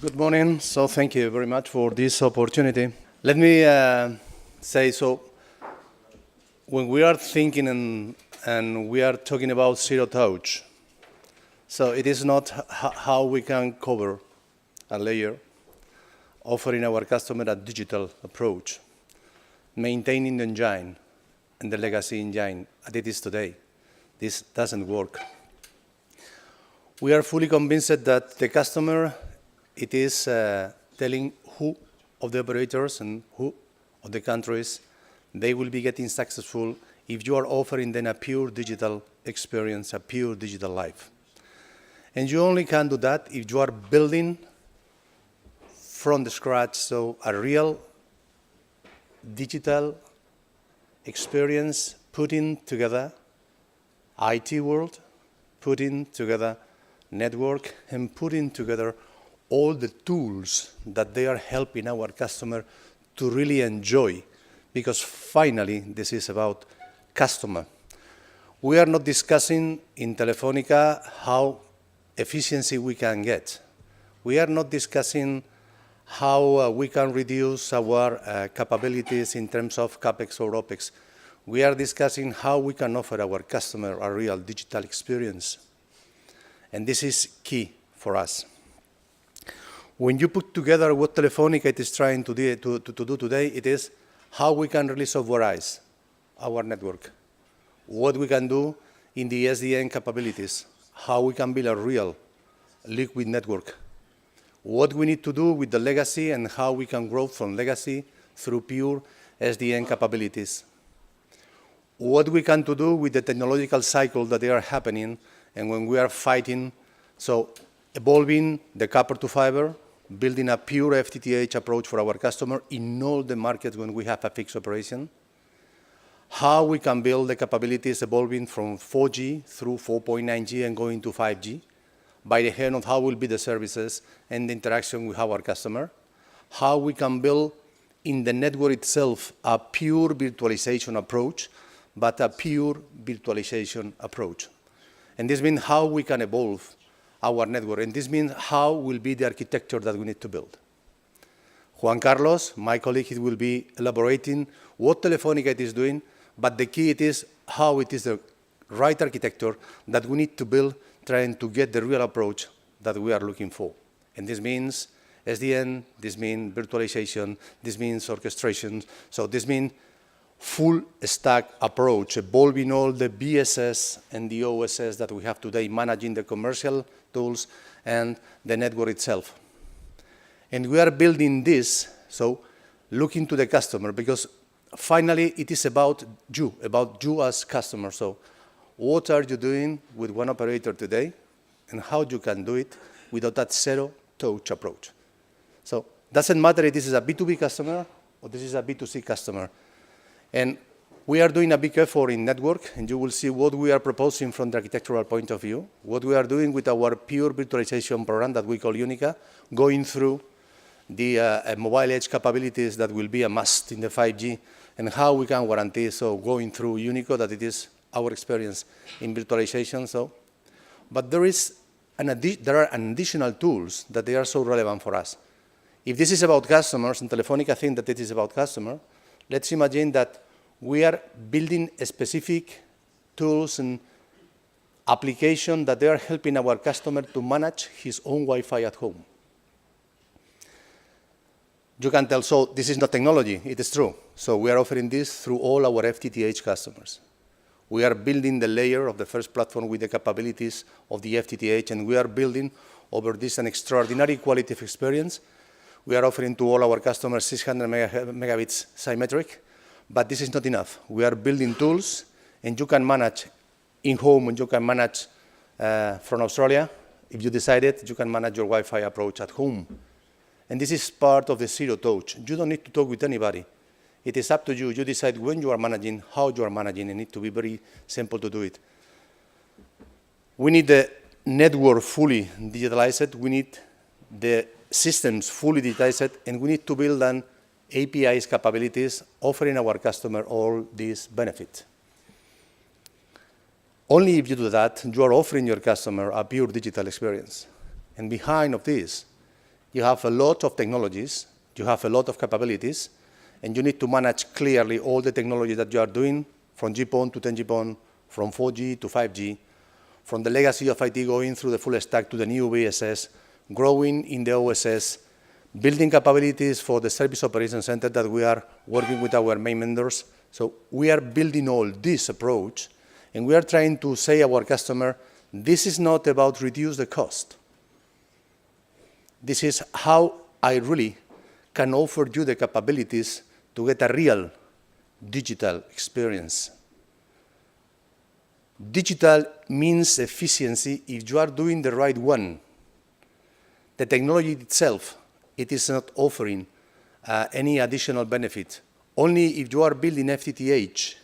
Good morning. So thank you very much for this opportunity. Let me say, so when we are thinking and we are talking about zero touch, so it is not how we can cover a layer, offering our customer a digital approach, maintaining the engine and the legacy engine as it is today. This doesn't work. We are fully convinced that the customer, it is telling who of the operators and who of the countries they will be getting successful if you are offering them a pure digital experience, a pure digital life. And you only can do that if you are building from the scratch, so a real digital experience, putting together IT world, putting together network, and putting together all the tools that they are helping our customer to really enjoy, because finally this is about customer. We are not discussing in Telefónica how efficiency we can get. We are not discussing how we can reduce our capabilities in terms of CapEx or OpEx. We are discussing how we can offer our customer a real digital experience. And this is key for us. When you put together what Telefónica is trying to do today, it is how we can really softwareize our network, what we can do in the SDN capabilities, how we can build a real liquid network, what we need to do with the legacy and how we can grow from legacy through pure SDN capabilities, what we can do with the technological cycle that they are happening and when we are fighting, so evolving the copper to fiber, building a pure FTTH approach for our customer in all the markets when we have a fixed operation, how we can build the capabilities evolving from 4G through 4.9G and going to 5G, by the hand of how will be the services and the interaction with our customer, how we can build in the network itself a pure virtualization approach, but a pure virtualization approach. And this means how we can evolve our network, and this means how will be the architecture that we need to build. Juan Carlos, my colleague, he will be elaborating what Telefónica is doing, but the key it is how it is the right architecture that we need to build, trying to get the real approach that we are looking for. And this means SDN, this means virtualization, this means orchestration, so this means full stack approach, evolving all the BSS and the OSS that we have today, managing the commercial tools and the network itself. And we are building this, so looking to the customer, because finally it is about you as customer. So what are you doing with one operator today and how you can do it without that zero touch approach. So doesn't matter if this is a B2B customer or this is a B2C customer. And we are doing a big effort in network, and you will see what we are proposing from the architectural point of view, what we are doing with our pure virtualization program that we call Unica, going through the mobile edge capabilities that will be a must in the 5G, and how we can guarantee, so going through Unico, that it is our experience in virtualization. So, but there are additional tools that they are so relevant for us. If this is about customers, and Telefónica think that it is about customer, let's imagine that we are building specific tools and applications that they are helping our customer to manage his own Wi-Fi at home. You can tell, so this is not technology, it is true. So we are offering this through all our FTTH customers. We are building the layer of the first platform with the capabilities of the FTTH, and we are building over this an extraordinary quality of experience. We are offering to all our customers 600 megabits symmetric, but this is not enough. We are building tools, and you can manage in-home, and you can manage from Australia. If you decide it, you can manage your Wi-Fi approach at home. And this is part of the zero touch. You don't need to talk with anybody. It is up to you. You decide when you are managing, how you are managing, and it needs to be very simple to do it. We need the network fully digitalized. We need the systems fully digitized, and we need to build an APIs capabilities offering our customer all these benefits. Only if you do that, you are offering your customer a pure digital experience. And behind of this, You have a lot of technologies, you have a lot of capabilities, and you need to manage clearly all the technology that you are doing, from GPON to 10G-PON, from 4G to 5G, from the legacy of IT going through the full stack to the new BSS, growing in the OSS, building capabilities for the service operations center that we are working with our main vendors. So we are building all this approach, and we are trying to say to our customer, this is not about reduce the cost. This is how I really can offer you the capabilities to get a real digital experience. Digital means efficiency if you are doing the right one. The technology itself, it is not offering any additional benefit. Only if you are building FTTH,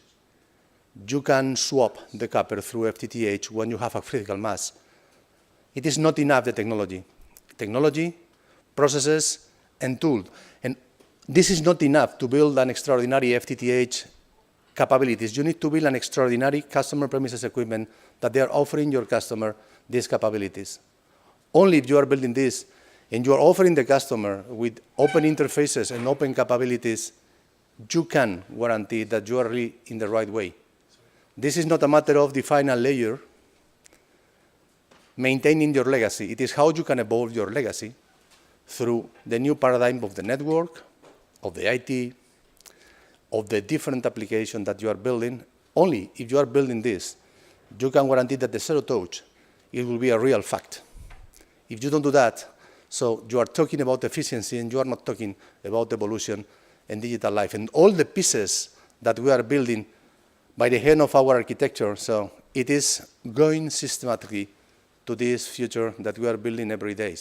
you can swap the copper through FTTH when you have a critical mass. It is not enough, the technology. Technology, processes, and tools. And this is not enough to build an extraordinary FTTH capabilities. You need to build an extraordinary customer premises equipment that they are offering your customer these capabilities. Only if you are building this and you are offering the customer with open interfaces and open capabilities, you can guarantee that you are really in the right way. This is not a matter of defining a layer, maintaining your legacy. It is how you can evolve your legacy through the new paradigm of the network, of the IT, of the different applications that you are building. Only if you are building this, you can guarantee that the zero touch, it will be a real fact. If you don't do that, so you are talking about efficiency and you are not talking about evolution and digital life. And all the pieces that we are building by the hand of our architecture, so it is going systematically to this future that we are building every day.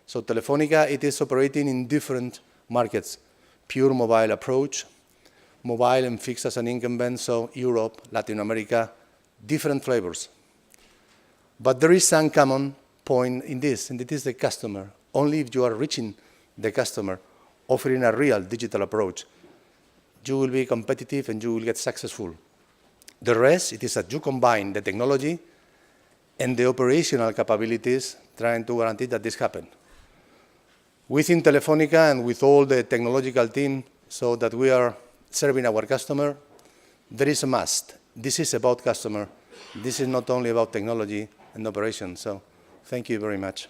So Telefónica, it is operating in different markets, pure mobile approach, mobile and fixed as an incumbent, so Europe, Latin America, different flavors. But there is some common point in this, and it is the customer. Only if you are reaching the customer, offering a real digital approach, you will be competitive and you will get successful. The rest, it is that you combine the technology and the operational capabilities, trying to guarantee that this happens. Within Telefónica and with all the technological team, so that we are serving our customer, there is a must. This is about customer. This is not only about technology and operation. So thank you very much.